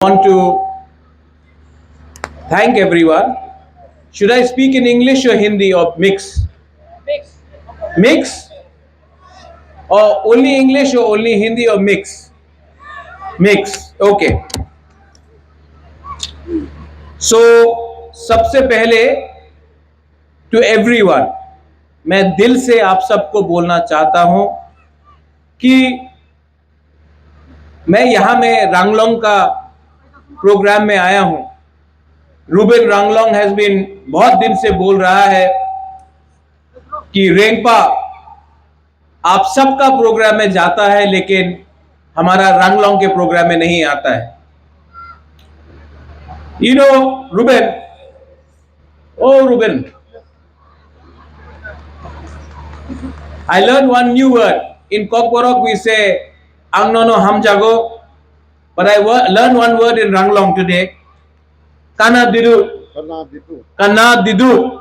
Want to thank everyone. Should I speak in English or Hindi or mix? Mix? Or only English or only Hindi or mix? Mix. Okay. So सबसे पहले to everyone, मैं दिल से आप सबको बोलना चाहता हूं कि मैं यहां में रंगलोंग का प्रोग्राम में आया हूं. रूबेन रंगलोंग हैज बीन बहुत दिन से बोल रहा है कि रेंगपा आप सबका प्रोग्राम में जाता है लेकिन हमारा रंगलोंग के प्रोग्राम में नहीं आता है. You know Ruben, oh Ruben, I learned one new word. In Kokborok we say Angnono Hamjago, but I learned one word in Ranglong today. Kana Didu. Kana Didu.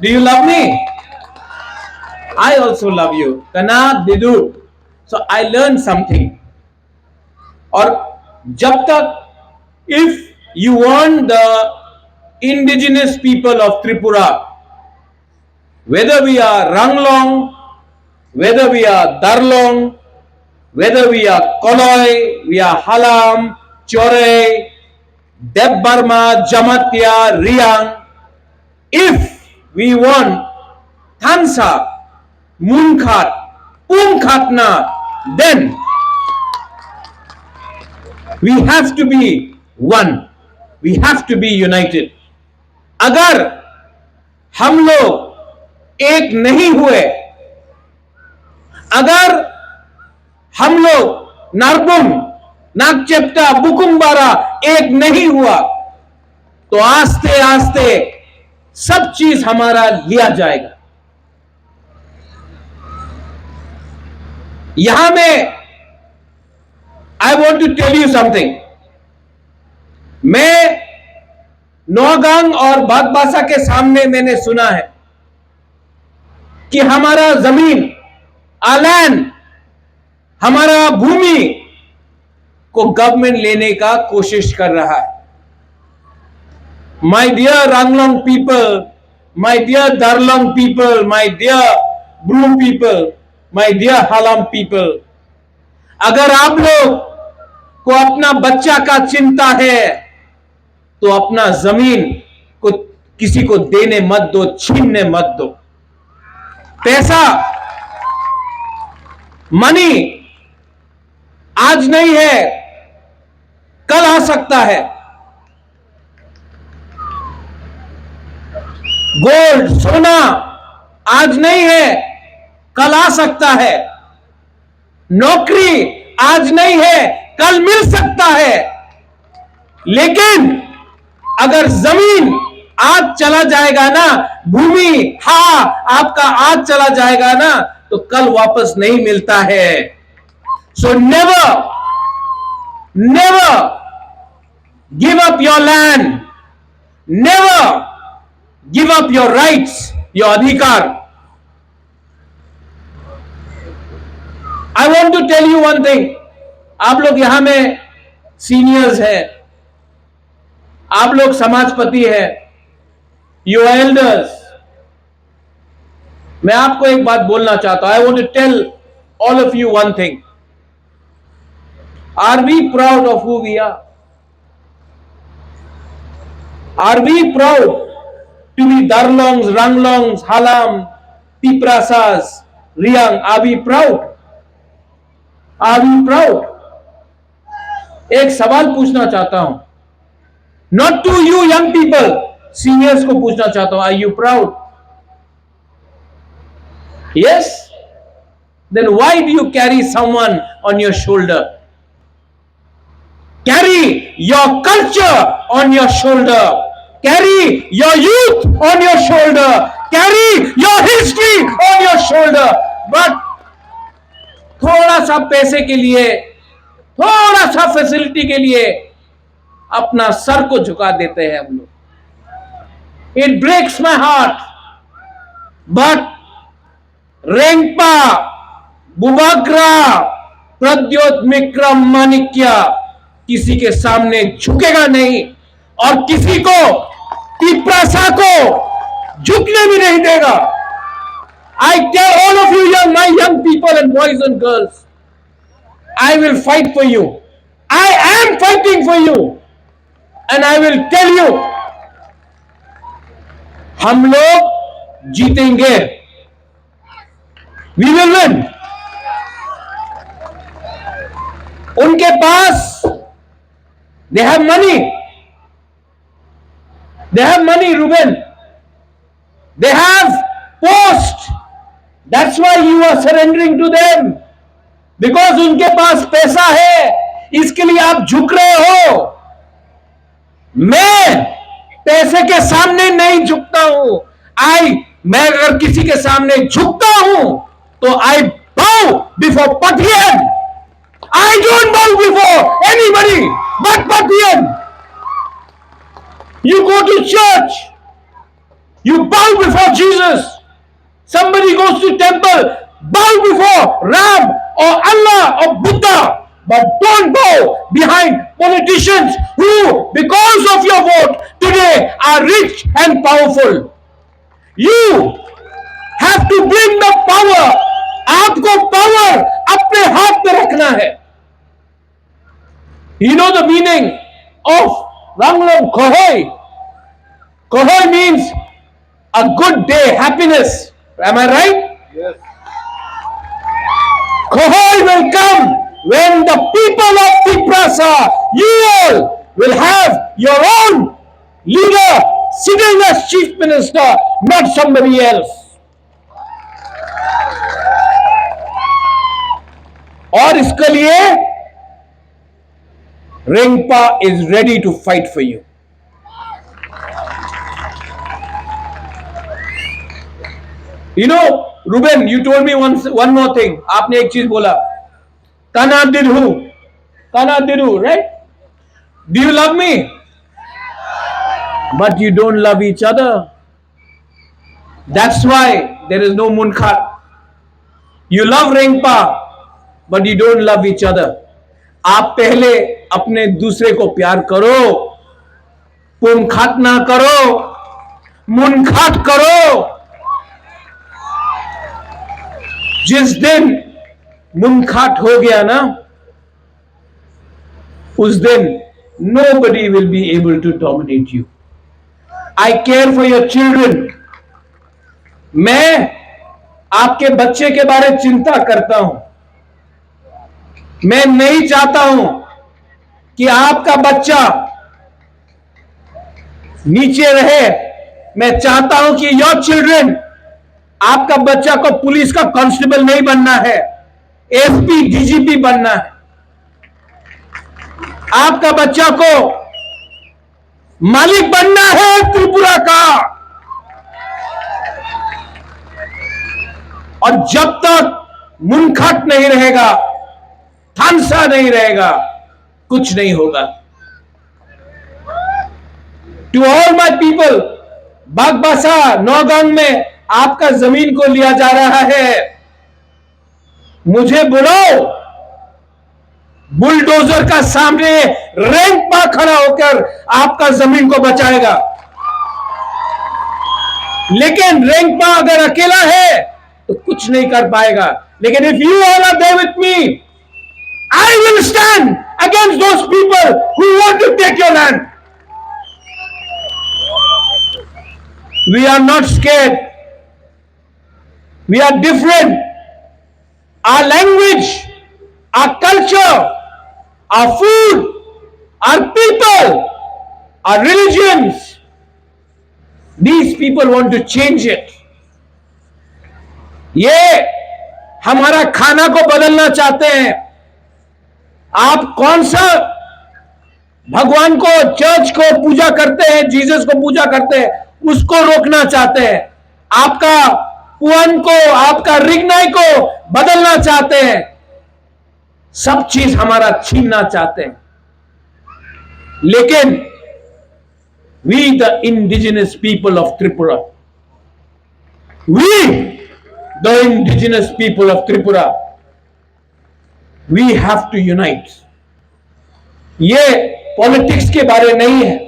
Do you love me? I also love you. Kana Didu. So I learned something. और जब तक if you want the indigenous people of Tripura, whether we are Ranglong, whether we are Darlong, whether we are Koloi, we are Halam, Chore, Deb Burma, Jamatya, Riang, if we want Thansa, Munkhat, Umkhatna, then we have to be one. We have to be united. अगर हम लोग एक नहीं हुए, अगर हम लोग नारबुम, नागचेप्टा, बुकुम्बारा एक नहीं हुआ तो आस्ते आस्ते सब चीज हमारा लिया जाएगा. यहां में I want to tell you something. मैं नौगांग और बागबासा के सामने मैंने सुना है कि हमारा जमीन, आलैंड, हमारा भूमि को गवर्नमेंट लेने का कोशिश कर रहा है. My dear Ranglong people, my dear Darlong people, my dear Bru people, my dear Halam people, अगर आप लोग को अपना बच्चा का चिंता है तो अपना जमीन को किसी को देने मत दो, छीनने मत दो. पैसा, मनी आज नहीं है, कल आ सकता है. गोल्ड, सोना आज नहीं है, कल आ सकता है. नौकरी आज नहीं है, कल मिल सकता है. लेकिन अगर जमीन आज चला जाएगा ना, भूमि आपका आज चला जाएगा ना, तो कल वापस नहीं मिलता है. So never give up your land, never give up your rights, your अधिकार. I want to tell you one thing. आप लोग यहां में सीनियर्स हैं, आप लोग समाजपति हैं, यू एल्डर्स. मैं आपको एक बात बोलना चाहता हूं. I want to tell all of you one thing. Are we proud of who we are? Are we proud to be Darlongs, Ranglongs, Halam, पिपरासास, Reang? Are we proud? Are we proud? एक सवाल पूछना चाहता हूं, not to you young people, seniors को पूछना चाहता हूं. Are you proud? Yes? Then why do you carry someone on your shoulder? Carry your culture on your shoulder, carry your youth on your shoulder, carry your history on your shoulder. But थोड़ा सा पैसे के लिए, थोड़ा सा facility के लिए अपना सर को झुका देते हैं हम लोग. It breaks my heart. But रेंगपा, बुबाग्रा, प्रद्योत, मिक्रम, मानिक्या किसी के सामने झुकेगा नहीं और किसी को पिपरासा को झुकने भी नहीं देगा. I tell all of you, my young people and boys and girls, I will fight for you. I am fighting for you. And I will tell you, हम लोग जीतेंगे. We will win. उनके पास they have money. They have money, Ruben. They have post. That's why you are surrendering to them. Because उनके पास पैसा है, इसके लिए आप झुक रहे हो. मैं पैसे के सामने नहीं झुकता हूं. मैं अगर किसी के सामने झुकता हूं तो I bow before Pathian. I don't bow before anybody but Pathian. You go to church, you bow before Jesus. Somebody goes to temple, bow before Ram or Allah or Buddha. But don't bow behind politicians who, because of your vote, today are rich and powerful. You have to bring the power. आपको power अपने हाथ में रखना है. You know the meaning of Ranglong Kohoi? Kohoi means a good day, happiness. Am I right? Yes. Kohoi will come when the people of Tiprasa, you all will have your own leader sitting as chief minister, not somebody else. और इसके लिए Rengpa is ready to fight for you. You know, Ruben, you told me one more thing. आपने एक चीज बोला. Kanadiru, right? Do you love me? But you don't love each other. That's why there is no Munkhat. You love Rengpa, but you don't love each other. आप पहले अपने दूसरे को प्यार करो, पुनखाट ना करो, मुनखाट करो. जिस दिन मुनखाट हो गया ना, उस दिन nobody will be able to dominate you. I care for your children. मैं आपके बच्चे के बारे चिंता करता हूं. मैं नहीं चाहता हूं कि आपका बच्चा नीचे रहे. मैं चाहता हूं कि योर चिल्ड्रन, आपका बच्चा को पुलिस का कांस्टेबल नहीं बनना है, एसपी डीजीपी बनना है. आपका बच्चा को मालिक बनना है त्रिपुरा का. और जब तक मुनखट नहीं रहेगा, थानसा नहीं रहेगा, कुछ नहीं होगा. To all my people, Bagbasa Naugaon में आपका जमीन को लिया जा रहा है. मुझे बुलाओ. बुलडोजर का सामने रेंगपा खड़ा होकर आपका जमीन को बचाएगा. लेकिन रेंगपा अगर अकेला है तो कुछ नहीं कर पाएगा. लेकिन if you all are there with me, I will stand against those people who want to take your land. We are not scared. We are different. Our language, our culture, our food, our people, our religions, these people want to change it. ये हमारा खाना को बदलना चाहते हैं. आप कौन सा भगवान को, चर्च को पूजा करते हैं, जीसस को पूजा करते हैं, उसको रोकना चाहते हैं. आपका पुअन को, आपका रिगनाई को बदलना चाहते हैं. सब चीज हमारा छीनना चाहते हैं. लेकिन we the indigenous people of Tripura, we the indigenous people of Tripura, we have to unite. ये पॉलिटिक्स के बारे नहीं है.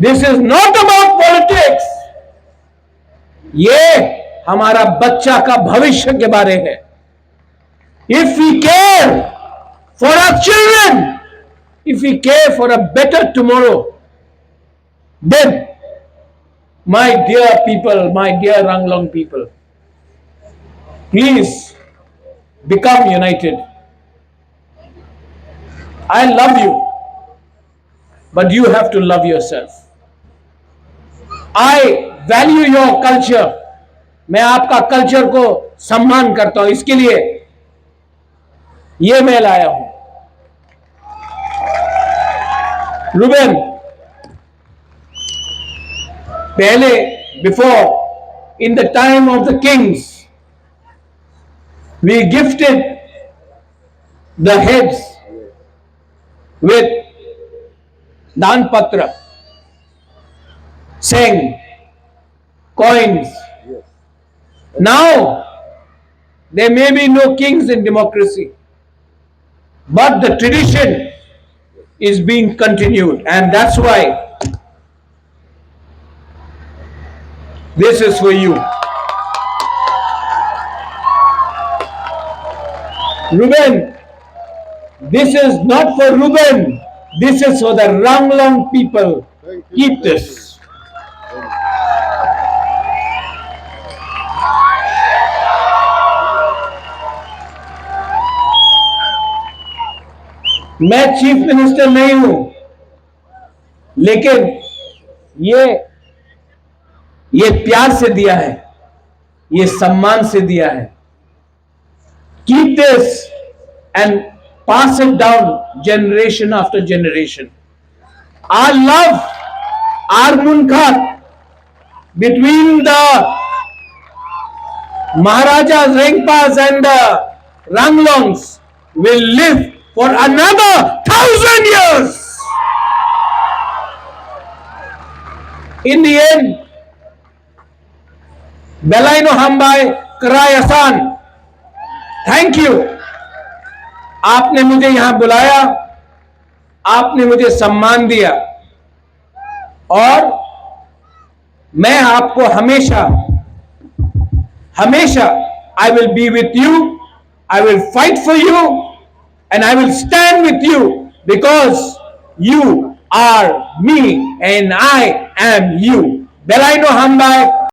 This is not about politics. ये हमारा बच्चा का भविष्य के बारे है. If we care for our children, if we care for a better tomorrow, then, my dear people, my dear Ranglong people, please become united. I love you, but you have to love yourself. I value your culture. मैं आपका culture को सम्मान करता हूं, इसके लिए ये मैं लाया हूं. रुबेन, पहले before, in the time of the kings, we gifted the heads with dan patra, saying coins. Now there may be no kings in democracy, but the tradition is being continued, and that's why this is for you. Ruben, this is not for Ruben, this is for the Ranglong people. Keep this. मैं chief minister नहीं हूं, लेकिन ये प्यार से दिया है, ये सम्मान से दिया है. Keep this and pass it down generation after generation. Our love, our munkhat between the Maharajas Rengpas and the Ranglongs will live for another 1,000 years. In the end, Belaino Hambai Karayasan, thank you. आपने मुझे यहां बुलाया, आपने मुझे सम्मान दिया, और मैं आपको हमेशा हमेशा I will be with you, I will fight for you, and I will stand with you because you are me and I am you. Belaino Hambai.